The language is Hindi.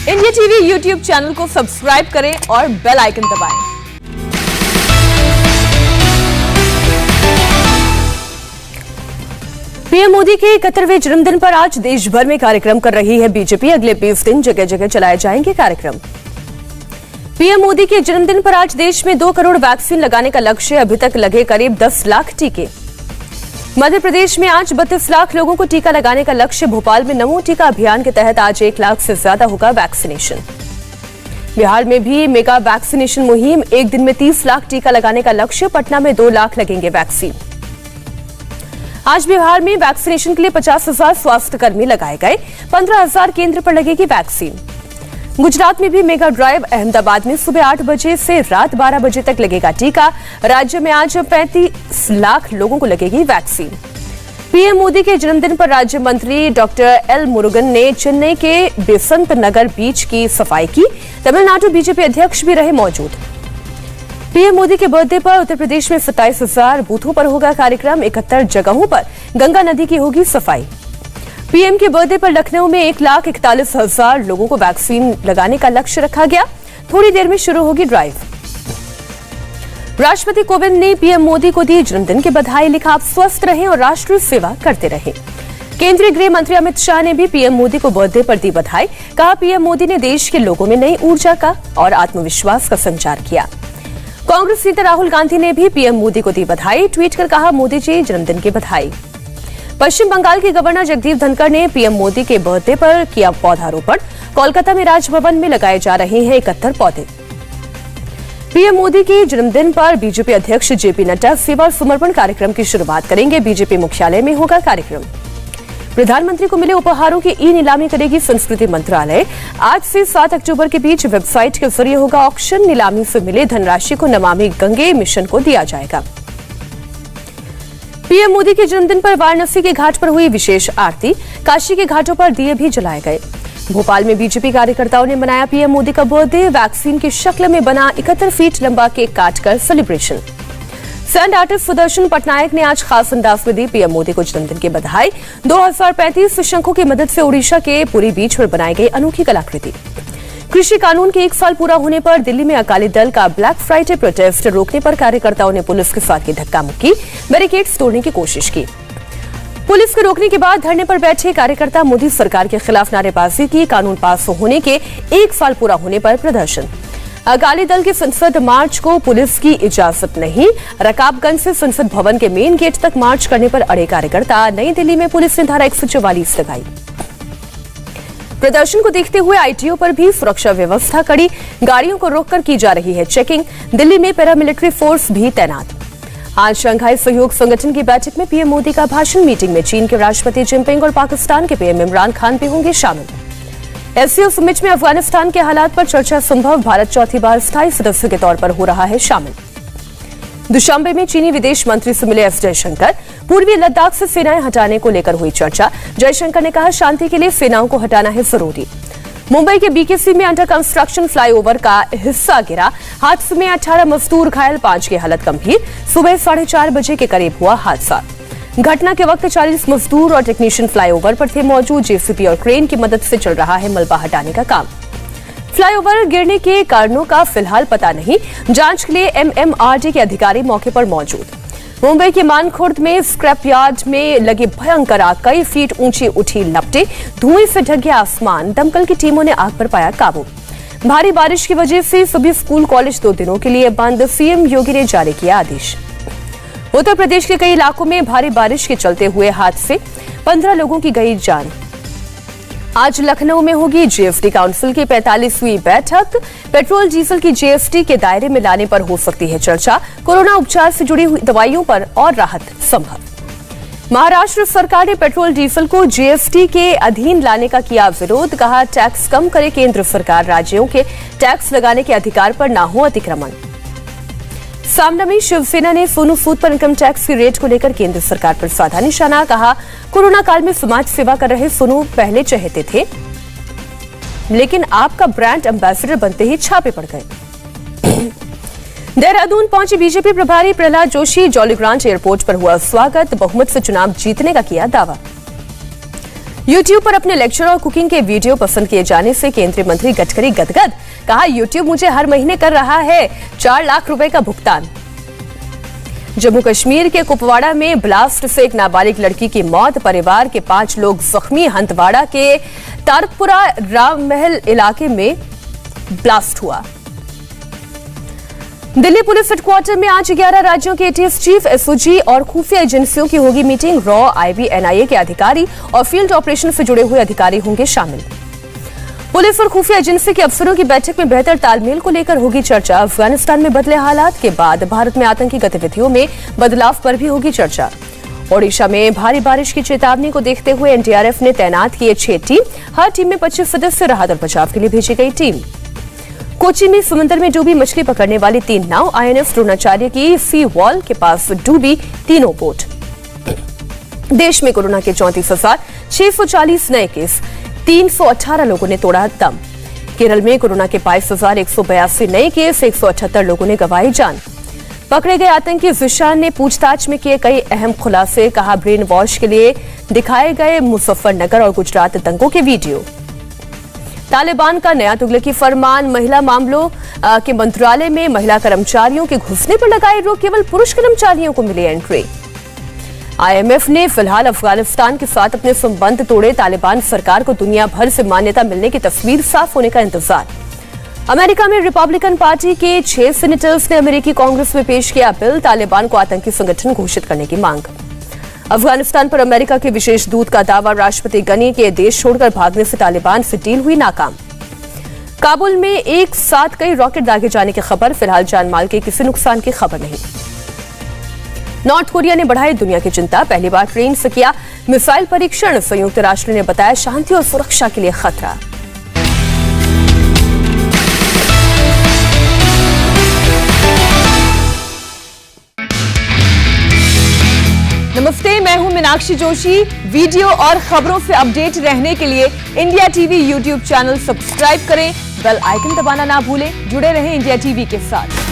इंडिया टीवी यूट्यूब चैनल को सब्सक्राइब करें और बेल आइकन दबाएं। पीएम मोदी के 71वें जन्मदिन पर आज देश भर में कार्यक्रम कर रही है बीजेपी। अगले 20 दिन जगह जगह चलाए जाएंगे कार्यक्रम। पीएम मोदी के जन्मदिन पर आज देश में 2 करोड़ वैक्सीन लगाने का लक्ष्य। अभी तक लगे करीब 10 लाख टीके। मध्य प्रदेश में आज 32 लाख लोगों को टीका लगाने का लक्ष्य। भोपाल में नमो टीका अभियान के तहत आज 1 लाख से ज्यादा होगा वैक्सीनेशन। बिहार में भी मेगा वैक्सीनेशन मुहिम। एक दिन में 30 लाख टीका लगाने का लक्ष्य। पटना में 2 लाख लगेंगे वैक्सीन। आज बिहार में वैक्सीनेशन के लिए 50,000 स्वास्थ्यकर्मी लगाए गए। 15,000 केंद्र पर लगेगी वैक्सीन। गुजरात में भी मेगा ड्राइव। अहमदाबाद में सुबह 8 बजे से रात 12 बजे तक लगेगा टीका। राज्य में आज 35 लाख लोगों को लगेगी वैक्सीन। पीएम मोदी के जन्मदिन पर राज्य मंत्री डॉक्टर एल मुरुगन ने चेन्नई के बेसंत नगर बीच की सफाई की। तमिलनाडु बीजेपी अध्यक्ष भी रहे मौजूद। पीएम मोदी के बर्थडे पर उत्तर प्रदेश में 27,000 बूथों पर होगा कार्यक्रम। 71 जगहों पर गंगा नदी की होगी सफाई। पीएम के बर्थडे पर लखनऊ में 1,41,000 लोगों को वैक्सीन लगाने का लक्ष्य रखा गया। थोड़ी देर में शुरू होगी ड्राइव। राष्ट्रपति कोविंद ने पीएम मोदी को दी जन्मदिन की बधाई। लिखा, आप स्वस्थ रहें और राष्ट्र सेवा करते रहें। केंद्रीय गृह मंत्री अमित शाह ने भी पीएम मोदी को बर्थडे पर दी बधाई। कहा, पीएम मोदी ने देश के लोगों में नई ऊर्जा का और आत्मविश्वास का संचार किया। कांग्रेस नेता राहुल गांधी ने भी पीएम मोदी को दी बधाई। ट्वीट कर कहा, मोदी जी जन्मदिन की बधाई। पश्चिम बंगाल के गवर्नर जगदीप धनखड़ ने पीएम मोदी के बर्थडे पर किया पौधारोपण। कोलकाता में राजभवन में लगाए जा रहे हैं 71 पौधे। पीएम मोदी के जन्मदिन पर बीजेपी अध्यक्ष जेपी नड्डा सेवा और समर्पण कार्यक्रम की शुरुआत करेंगे। बीजेपी मुख्यालय में होगा कार्यक्रम। प्रधानमंत्री को मिले उपहारों की ई नीलामी करेगी संस्कृति मंत्रालय। आज से 7 अक्टूबर के बीच वेबसाइट के जरिए होगा ऑक्शन। नीलामी से मिले धनराशि को नमामि गंगे मिशन को दिया जाएगा। पीएम मोदी के जन्मदिन पर वाराणसी के घाट पर हुई विशेष आरती। काशी के घाटों पर दिए भी जलाए गए। भोपाल में बीजेपी कार्यकर्ताओं ने मनाया पीएम मोदी का बर्थडे। वैक्सीन की शक्ल में बना 71 फीट लंबा केक काटकर celebration. Sand artist Sudarshan Patnaik ने आज खास अंदाज में दी पीएम मोदी को जन्मदिन की बधाई। 2035 शंखों की मदद से ओडिशा के पुरी बीच पर बनाई गई अनोखी कलाकृति। कृषि कानून के 1 साल पूरा होने पर दिल्ली में अकाली दल का ब्लैक फ्राइडे प्रोटेस्ट रोकने पर कार्यकर्ताओं ने पुलिस के साथ की धक्का मुक्की। बैरिकेड्स तोड़ने की कोशिश की। पुलिस को रोकने के बाद धरने पर बैठे कार्यकर्ता मोदी सरकार के खिलाफ नारेबाजी की। कानून पास होने के 1 साल पूरा होने पर प्रदर्शन। अकाली दल के संसद मार्च को पुलिस की इजाजत नहीं। रकाबगंज से संसद भवन के मेन गेट तक मार्च करने पर अड़े कार्यकर्ता। नई दिल्ली में पुलिस ने धारा 144 लगाई। प्रदर्शन को देखते हुए आईटीओ पर भी सुरक्षा व्यवस्था कड़ी। गाड़ियों को रोककर की जा रही है चेकिंग। दिल्ली में पैरामिलिट्री फोर्स भी तैनात। आज शंघाई सहयोग संगठन की बैठक में पीएम मोदी का भाषण। मीटिंग में चीन के राष्ट्रपति जिनपिंग और पाकिस्तान के पीएम इमरान खान भी होंगे शामिल। एससीओ समिट में अफगानिस्तान के हालात पर चर्चा संभव। भारत चौथी बार स्थायी सदस्य के तौर पर हो रहा है शामिल। दुशांबे में चीनी विदेश मंत्री से मिले एस जयशंकर। पूर्वी लद्दाख से सेनाएं हटाने को लेकर हुई चर्चा। जयशंकर ने कहा, शांति के लिए सेनाओं को हटाना है जरूरी। मुंबई के बीकेसी में अंडर कंस्ट्रक्शन फ्लाईओवर का हिस्सा गिरा। हादसे में 18 मजदूर घायल, 5 की हालत गंभीर। सुबह 4:30 बजे के करीब हुआ हादसा। घटना के वक्त 40 मजदूर और टेक्नीशियन फ्लाईओवर पर थे मौजूद। जेसीबी और क्रेन की मदद से चल रहा है मलबा हटाने का काम। फ्लाईओवर गिरने के कारणों का फिलहाल पता नहीं। जांच के लिए एमएमआरडी के अधिकारी मौके पर मौजूद। मुंबई के मानखुर्द में स्क्रैप यार्ड में लगी भयंकर आग। कई फीट ऊंची उठी लपटें। धुएं से ढक गया आसमान। दमकल की टीमों ने आग पर पाया काबू। भारी बारिश की वजह से सभी स्कूल कॉलेज 2 दिनों के लिए बंद। सीएम योगी ने जारी किया आदेश। उत्तर प्रदेश के कई इलाकों में भारी बारिश के चलते हुए हादसे। 15 लोगों की गई जान। आज लखनऊ में होगी जीएसटी काउंसिल की 45वीं बैठक। पेट्रोल डीजल की जीएसटी के दायरे में लाने पर हो सकती है चर्चा। कोरोना उपचार से जुड़ी हुई दवाइयों पर और राहत संभव। महाराष्ट्र सरकार ने पेट्रोल डीजल को जीएसटी के अधीन लाने का किया विरोध। कहा, टैक्स कम करे केंद्र सरकार। राज्यों के टैक्स लगाने के अधिकार पर ना हो अतिक्रमण। सामना में शिवसेना ने सोनू सूद पर इनकम टैक्स की रेट को लेकर केंद्र सरकार पर साधा निशाना। कहा, कोरोना काल में समाज सेवा कर रहे सोनू पहले चहेते थे, लेकिन आपका ब्रांड एम्बेसडर बनते ही छापे पड़ गए। देहरादून पहुंचे बीजेपी प्रभारी Prahlad Joshi. Jolly grant airport पर हुआ स्वागत। बहुमत से चुनाव जीतने का किया दावा। YouTube पर अपने लेक्चर और कुकिंग के वीडियो पसंद किए जाने से केंद्रीय मंत्री गडकरी गदगद। कहा, YouTube मुझे हर महीने कर रहा है 4 लाख रुपए का भुगतान। जम्मू कश्मीर के कुपवाड़ा में ब्लास्ट से एक नाबालिग लड़की की मौत, परिवार के 5 लोग जख्मी। हंतवाड़ा के तारकपुरा राम महल इलाके में ब्लास्ट हुआ। दिल्ली पुलिस हेडक्वार्टर में आज 11 राज्यों के एटीएस चीफ, एसओजी और खुफिया एजेंसियों की होगी मीटिंग। रॉ, आईबी, एनआईए के अधिकारी और फील्ड ऑपरेशन से जुड़े हुए अधिकारी होंगे शामिल। पुलिस और खुफिया एजेंसी के अफसरों की बैठक में बेहतर तालमेल को लेकर होगी चर्चा। अफगानिस्तान में बदले हालात के बाद भारत में आतंकी गतिविधियों में बदलाव पर भी होगी चर्चा। ओडिशा में भारी बारिश की चेतावनी को देखते हुए एनडीआरएफ ने तैनात किए 6 टीम। हर टीम में 25 सदस्य, राहत और बचाव के लिए भेजी गई टीम। कोची में समुद्र में डूबी मछली पकड़ने वाली 3 नाव, आईएनएस द्रोणाचार्य की सी वॉल के पास डूबी तीनों बोट। देश में कोरोना के 34,640 नए केस, 318 लोगों ने तोड़ा दम। केरल में कोरोना के 22,182 नए केस, 178 लोगों ने गंवाई जान। पकड़े गए आतंकी जिशान ने पूछताछ में किए कई अहम खुलासे। कहा, ब्रेन वॉश के लिए दिखाए गए मुजफ्फरनगर और गुजरात दंगों के वीडियो। तालिबान का नया तुगलकी फरमान, महिला मामलों के मंत्रालय में महिला कर्मचारियों के घुसने पर लगाई रोक, केवल पुरुष कर्मचारियों को मिली एंट्री। आईएमएफ ने फिलहाल अफगानिस्तान के साथ अपने संबंध तोड़े, तालिबान सरकार को दुनिया भर से मान्यता मिलने की तस्वीर साफ होने का इंतजार। अमेरिका में रिपब्लिकन पार्टी के 6 सीनेटर्स ने अमेरिकी कांग्रेस में पेश किया बिल, तालिबान को आतंकी संगठन घोषित करने की मांग। अफगानिस्तान पर अमेरिका के विशेष दूत का दावा, राष्ट्रपति गनी के देश छोड़कर भागने से तालिबान से डील हुई नाकाम। काबुल में एक साथ कई रॉकेट दागे जाने की खबर, फिलहाल जानमाल के किसी नुकसान की खबर नहीं। नॉर्थ कोरिया ने बढ़ाई दुनिया की चिंता, पहली बार ट्रेन से किया मिसाइल परीक्षण, संयुक्त राष्ट्र ने बताया शांति और सुरक्षा के लिए खतरा। नमस्ते, मैं हूं मीनाक्षी जोशी। वीडियो और खबरों से अपडेट रहने के लिए India TV YouTube channel subscribe करें, बेल आइकन दबाना ना भूलें। जुड़े रहें इंडिया टीवी के साथ।